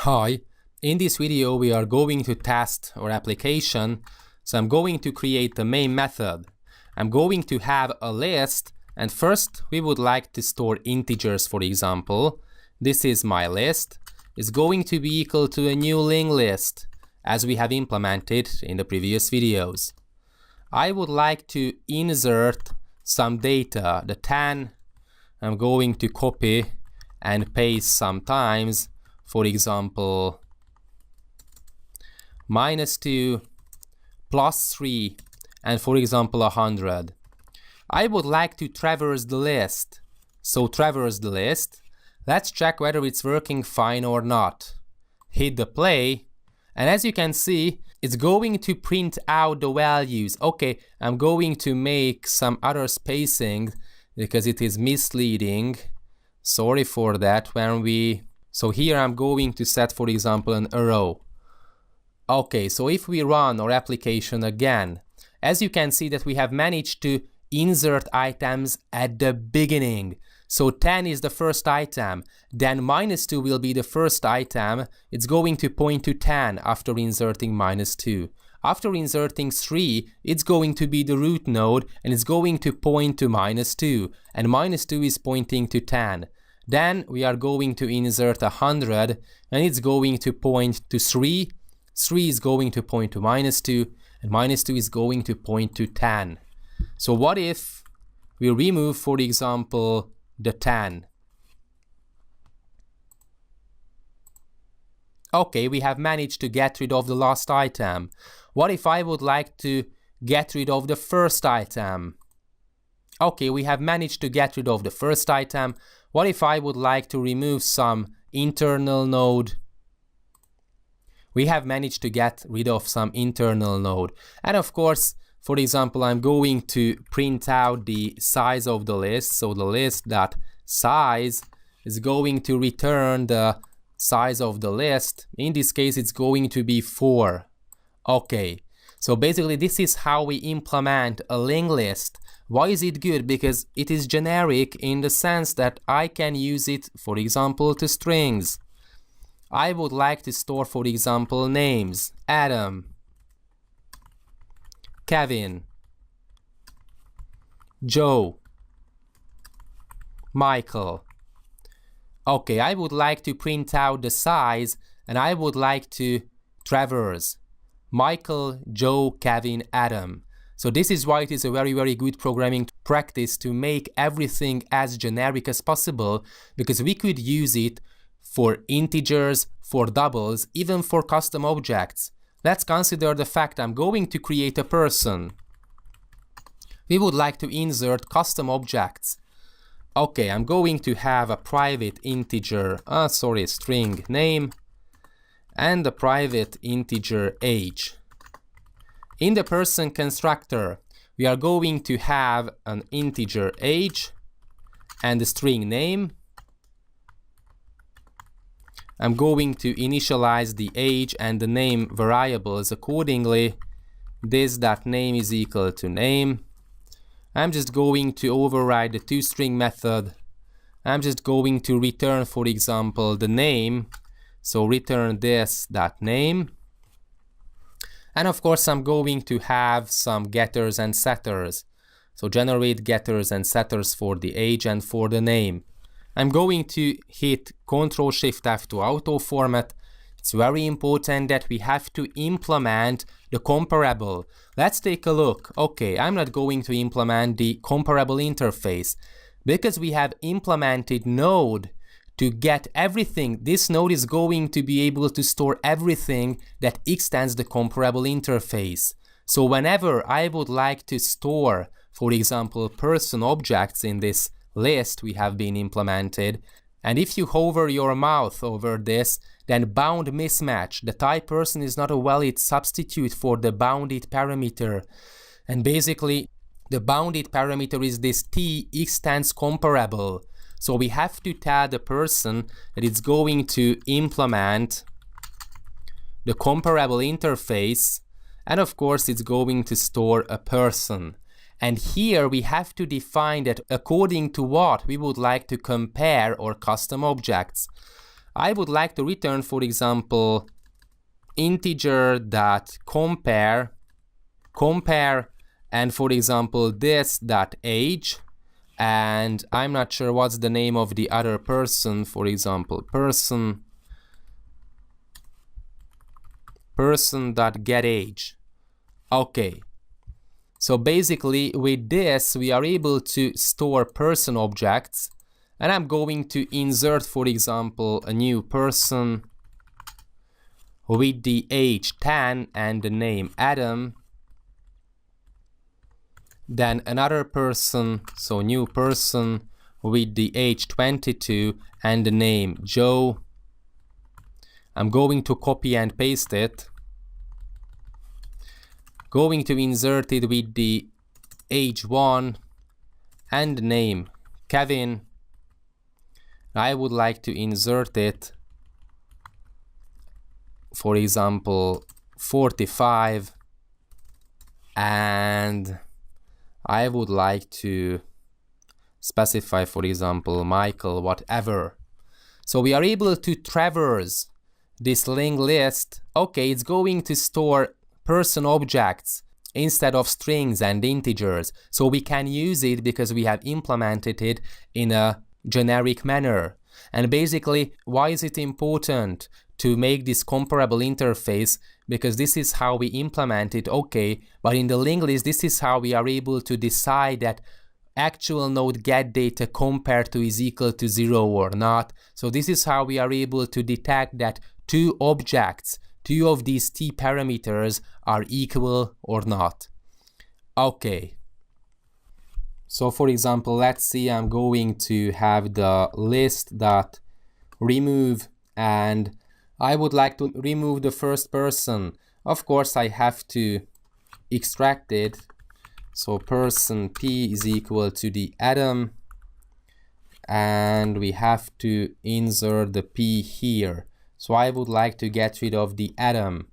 Hi, in this video we are going to test our application. So I'm going to create the main method. I'm going to have a list, and first we would like to store integers, for example. This is my list. It's going to be equal to a new linked list, as we have implemented in the previous videos. I would like to insert some data, the 10. I'm going to copy and paste sometimes. For example, -2, +3, and for example 100. I would like to traverse the list. So traverse the list. Let's check whether it's working fine or not. Hit the play, and as you can see, it's going to print out the values. Okay, I'm going to make some other spacing because it is misleading. Sorry for that. So here I'm going to set, for example, an arrow. Okay, so if we run our application again, as you can see that we have managed to insert items at the beginning. So 10 is the first item, then -2 will be the first item. It's going to point to 10 after inserting -2. After inserting 3, it's going to be the root node and it's going to point to -2, and -2 is pointing to 10. Then we are going to insert 100 and it's going to point to 3. 3 is going to point to -2 and -2 is going to point to 10. So what if we remove, for example, the 10? Okay, we have managed to get rid of the last item. What if I would like to get rid of the first item? Okay, we have managed to get rid of the first item. What if I would like to remove some internal node? We have managed to get rid of some internal node. And of course, for example, I'm going to print out the size of the list. So the list.size is going to return the size of the list. In this case, it's going to be 4. Okay, so basically this is how we implement a linked list. Why is it good? Because it is generic in the sense that I can use it, for example, to strings. I would like to store, for example, names. Adam, Kevin, Joe, Michael. Okay, I would like to print out the size and I would like to traverse Michael, Joe, Kevin, Adam. So this is why it is a very good programming practice to make everything as generic as possible, because we could use it for integers, for doubles, even for custom objects. Let's consider the fact I'm going to create a person. We would like to insert custom objects. Okay, I'm going to have a private integer, string name, and a private integer age. In the person constructor, we are going to have an integer age and a string name. I'm going to initialize the age and the name variables accordingly. This.name is equal to name. I'm just going to override the toString method. I'm just going to return, for example, the name. So return this.name. And of course, I'm going to have some getters and setters. So generate getters and setters for the age and for the name. I'm going to hit Ctrl+Shift+F to auto format. It's very important that we have to implement the comparable. Let's take a look. Okay, I'm not going to implement the comparable interface because we have implemented node to get everything. This node is going to be able to store everything that extends the comparable interface. So whenever I would like to store, for example, person objects in this list we have been implemented, and if you hover your mouse over this, then bound mismatch, the type person is not a valid substitute for the bounded parameter. And basically, the bounded parameter is this t extends comparable. So we have to tell the person that it's going to implement the comparable interface, and of course it's going to store a person. And here we have to define that according to what we would like to compare our custom objects. I would like to return, for example, integer.compare, and for example this.age, and I'm not sure what's the name of the other person, for example person.getAge. Okay, so basically with this we are able to store person objects, and I'm going to insert, for example, a new person with the age 10 and the name Adam, then another person, so new person with the age 22 and the name Joe. I'm going to copy and paste it, going to insert it with the age 1 and the name Kevin. I would like to insert it, for example 45, and I would like to specify, for example, Michael, whatever. So we are able to traverse this linked list. Okay, it's going to store person objects instead of strings and integers. So we can use it because we have implemented it in a generic manner. And basically, why is it important to make this comparable interface? Because this is how we implement it, okay, but in the linked list, this is how we are able to decide that actual node get data compare to is equal to 0 or not. So this is how we are able to detect that two objects, two of these t parameters are equal or not. Okay. So for example, let's see, I'm going to have the list.remove, and I would like to remove the first person. Of course, I have to extract it. So person p is equal to the Adam, and we have to insert the p here. So I would like to get rid of the Adam.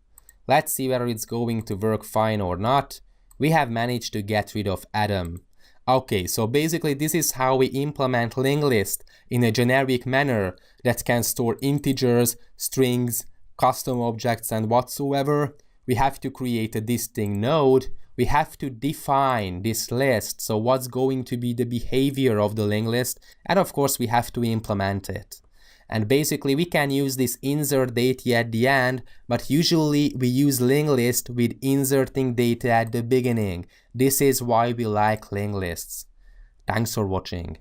Let's see whether it's going to work fine or not. We have managed to get rid of Adam. Okay, so basically this is how we implement linked list in a generic manner that can store integers, strings, custom objects and whatsoever. We have to create a distinct node. We have to define this list, so what's going to be the behavior of the linked list, and of course we have to implement it. And basically we can use this insert data at the end, but usually we use linked list with inserting data at the beginning. This is why we like linked lists. Thanks for watching.